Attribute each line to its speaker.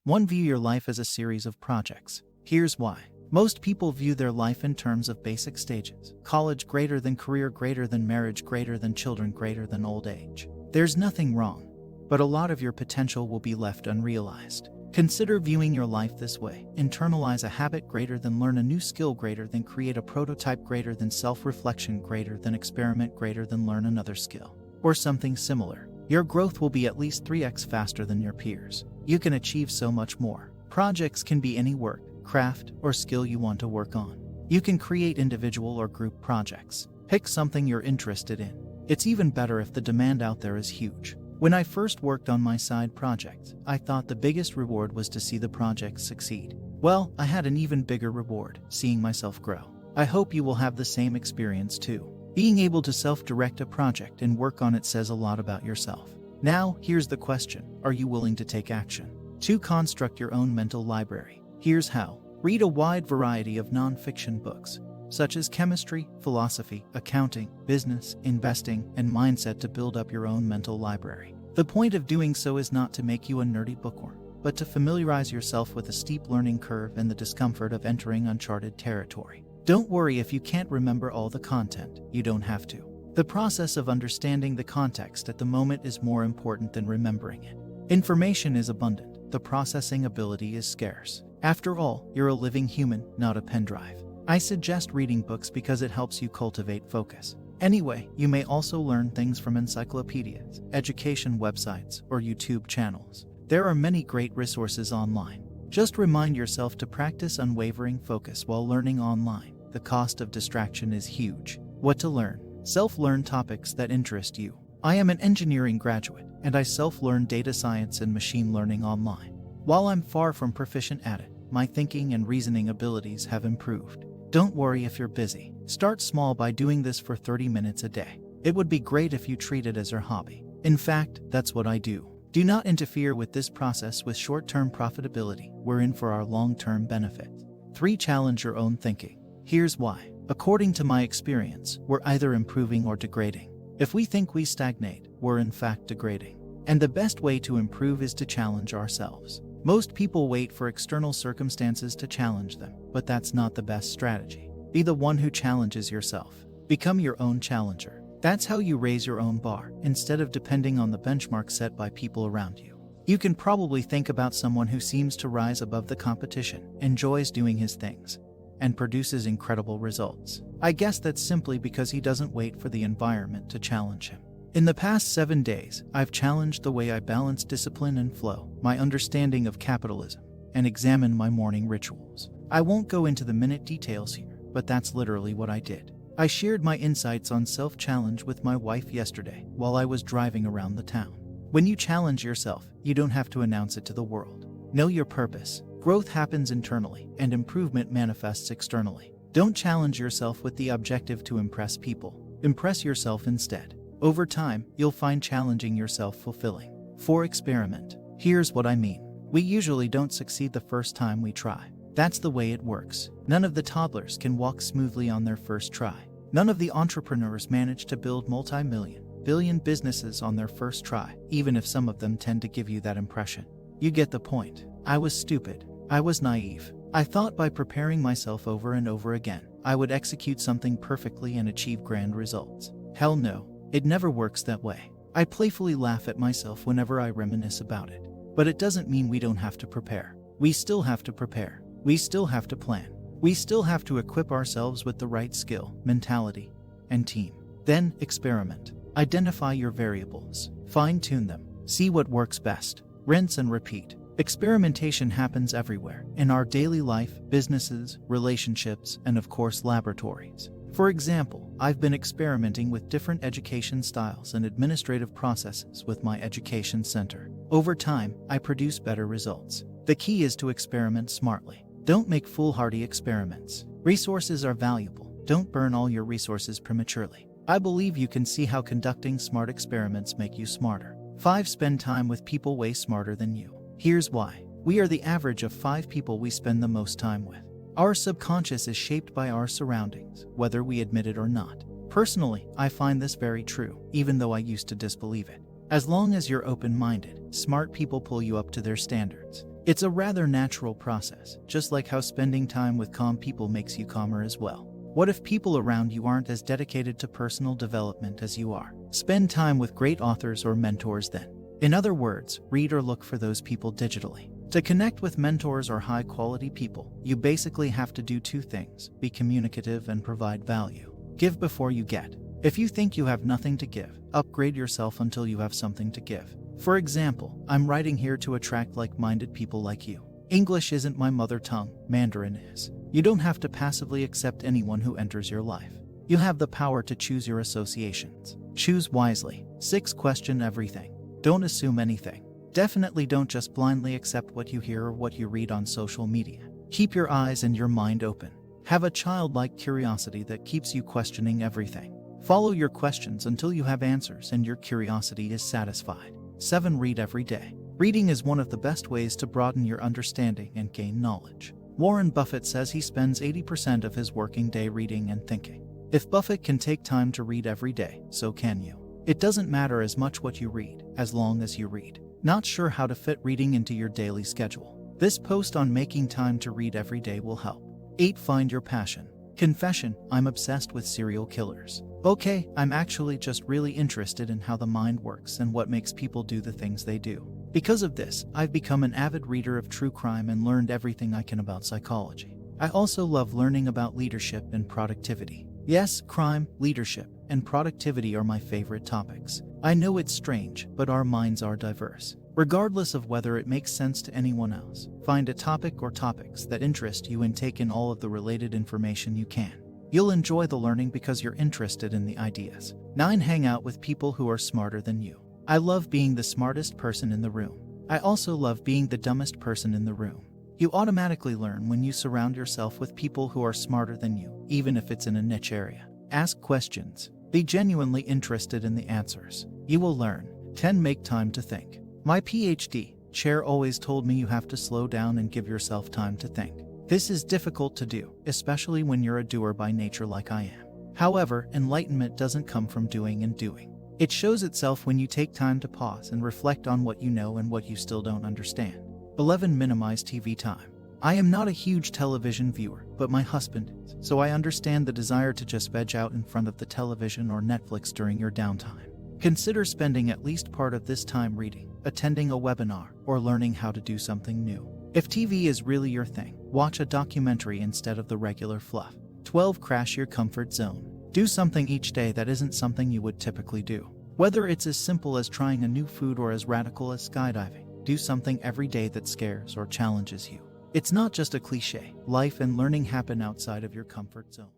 Speaker 1: 1. View your life as a series of projects. Here's why. Most people view their life in terms of basic stages. College greater than career greater than marriage greater than children greater than old age. There's nothing wrong, but a lot of your potential will be left unrealized. Consider viewing your life this way. Internalize a habit greater than learn a new skill greater than create a prototype greater than self-reflection greater than experiment greater than learn another skill. Or something similar. Your growth will be at least 3x faster than your peers. You can achieve so much more. Projects can be any work, craft, or skill you want to work on. You can create individual or group projects. Pick something you're interested in. It's even better if the demand out there is huge. When I first worked on my side projects, I thought the biggest reward was to see the project succeed. Well, I had an even bigger reward, seeing myself grow. I hope you will have the same experience too. Being able to self-direct a project and work on it says a lot about yourself. Now, here's the question. Are you willing to take action? 2. Construct your own mental library. Here's how. Read a wide variety of non-fiction books, such as chemistry, philosophy, accounting, business, investing, and mindset to build up your own mental library. The point of doing so is not to make you a nerdy bookworm, but to familiarize yourself with the steep learning curve and the discomfort of entering uncharted territory. Don't worry if you can't remember all the content. You don't have to. The process of understanding the context at the moment is more important than remembering it. Information is abundant. The processing ability is scarce. After all, you're a living human, not a pen drive. I suggest reading books because it helps you cultivate focus. Anyway, you may also learn things from encyclopedias, education websites, or YouTube channels. There are many great resources online. Just remind yourself to practice unwavering focus while learning online. The cost of distraction is huge. What to learn? Self-learn topics that interest you. I am an engineering graduate, and I self-learn data science and machine learning online. While I'm far from proficient at it, my thinking and reasoning abilities have improved. Don't worry if you're busy. Start small by doing this for 30 minutes a day. It would be great if you treat it as your hobby. In fact, that's what I do. Do not interfere with this process with short-term profitability. We're in for our long-term benefit. 3. Challenge your own thinking. Here's why. According to my experience, we're either improving or degrading. If we think we stagnate, we're in fact degrading. And the best way to improve is to challenge ourselves. Most people wait for external circumstances to challenge them, but that's not the best strategy. Be the one who challenges yourself. Become your own challenger. That's how you raise your own bar, instead of depending on the benchmark set by people around you. You can probably think about someone who seems to rise above the competition, enjoys doing his things, and produces incredible results. I guess that's simply because he doesn't wait for the environment to challenge him. In the past 7 days, I've challenged the way I balance discipline and flow, my understanding of capitalism, and examined my morning rituals. I won't go into the minute details here, but that's literally what I did. I shared my insights on self-challenge with my wife yesterday while I was driving around the town. When you challenge yourself, you don't have to announce it to the world. Know your purpose. Growth happens internally, and improvement manifests externally. Don't challenge yourself with the objective to impress people. Impress yourself instead. Over time, you'll find challenging yourself fulfilling. 4. Experiment. Here's what I mean. We usually don't succeed the first time we try. That's the way it works. None of the toddlers can walk smoothly on their first try. None of the entrepreneurs manage to build multi-million, billion businesses on their first try, even if some of them tend to give you that impression. You get the point. I was stupid. I was naive. I thought by preparing myself over and over again, I would execute something perfectly and achieve grand results. Hell no. It never works that way. I playfully laugh at myself whenever I reminisce about it. But it doesn't mean we don't have to prepare. We still have to prepare. We still have to plan. We still have to equip ourselves with the right skill, mentality, and team. Then, experiment. Identify your variables. Fine-tune them. See what works best. Rinse and repeat. Experimentation happens everywhere, in our daily life, businesses, relationships, and of course laboratories. For example, I've been experimenting with different education styles and administrative processes with my education center. Over time, I produce better results. The key is to experiment smartly. Don't make foolhardy experiments. Resources are valuable. Don't burn all your resources prematurely. I believe you can see how conducting smart experiments make you smarter. 5. Spend time with people way smarter than you. Here's why. We are the average of 5 people we spend the most time with. Our subconscious is shaped by our surroundings, whether we admit it or not. Personally, I find this very true, even though I used to disbelieve it. As long as you're open-minded, smart people pull you up to their standards. It's a rather natural process, just like how spending time with calm people makes you calmer as well. What if people around you aren't as dedicated to personal development as you are? Spend time with great authors or mentors then. In other words, read or look for those people digitally. To connect with mentors or high-quality people, you basically have to do two things: be communicative and provide value. Give before you get. If you think you have nothing to give, upgrade yourself until you have something to give. For example, I'm writing here to attract like-minded people like you. English isn't my mother tongue, Mandarin is. You don't have to passively accept anyone who enters your life. You have the power to choose your associations. Choose wisely. 6. Question everything. Don't assume anything. Definitely don't just blindly accept what you hear or what you read on social media. Keep your eyes and your mind open. Have a childlike curiosity that keeps you questioning everything. Follow your questions until you have answers and your curiosity is satisfied. 7. Read every day. Reading is one of the best ways to broaden your understanding and gain knowledge. Warren Buffett says he spends 80% of his working day reading and thinking. If Buffett can take time to read every day, so can you. It doesn't matter as much what you read, as long as you read. Not sure how to fit reading into your daily schedule? This post on making time to read every day will help. 8. Find your passion. Confession: I'm obsessed with serial killers. Okay, I'm actually just really interested in how the mind works and what makes people do the things they do. Because of this, I've become an avid reader of true crime and learned everything I can about psychology. I also love learning about leadership and productivity. Yes, crime, leadership, and productivity are my favorite topics. I know it's strange, but our minds are diverse. Regardless of whether it makes sense to anyone else, find a topic or topics that interest you and take in all of the related information you can. You'll enjoy the learning because you're interested in the ideas. 9. Hang out with people who are smarter than you. I love being the smartest person in the room. I also love being the dumbest person in the room. You automatically learn when you surround yourself with people who are smarter than you, even if it's in a niche area. Ask questions. Be genuinely interested in the answers. You will learn. 10. Make time to think. My PhD chair always told me you have to slow down and give yourself time to think. This is difficult to do, especially when you're a doer by nature like I am. However, enlightenment doesn't come from doing and doing. It shows itself when you take time to pause and reflect on what you know and what you still don't understand. 11. Minimize TV time. I am not a huge television viewer, but my husband is, so I understand the desire to just veg out in front of the television or Netflix during your downtime. Consider spending at least part of this time reading, attending a webinar, or learning how to do something new. If TV is really your thing, watch a documentary instead of the regular fluff. 12. Crash your comfort zone. Do something each day that isn't something you would typically do. Whether it's as simple as trying a new food or as radical as skydiving, do something every day that scares or challenges you. It's not just a cliche. Life and learning happen outside of your comfort zone.